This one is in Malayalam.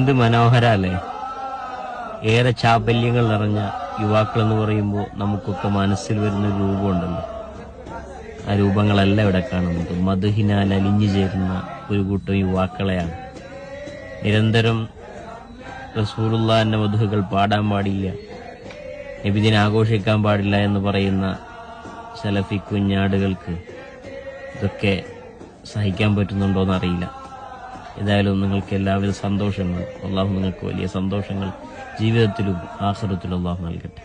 എന്ത് മനോഹരല്ലേ. ഏറെ ചാബല്യങ്ങൾ നിറഞ്ഞ യുവാക്കൾ എന്ന് പറയുമ്പോൾ നമുക്കൊക്കെ മനസ്സിൽ വരുന്ന ഒരു രൂപമുണ്ടല്ലോ. ആ രൂപങ്ങളല്ല ഇവിടെ കാണുന്നത്. മദ്ഹിനാൽ അലിഞ്ഞു ചേരുന്ന ഒരു കൂട്ടം യുവാക്കളെയാണ്. നിരന്തരം റസൂലുള്ളാഹിന്റെ മദ്ഹുകൾ പാടാൻ പാടില്ല, നബിദിനം ആഘോഷിക്കാൻ പാടില്ല എന്ന് പറയുന്ന സലഫി കുഞ്ഞാടുകൾക്ക് ഇതൊക്കെ സഹിക്കാൻ പറ്റുന്നുണ്ടോയെന്നറിയില്ല. ഏതായാലും നിങ്ങൾക്ക് എല്ലാവിധ സന്തോഷങ്ങളും അള്ളാഹു നിങ്ങൾക്ക് വലിയ സന്തോഷങ്ങൾ ജീവിതത്തിലും ആഖിറത്തിലും അള്ളാഹു നൽകട്ടെ.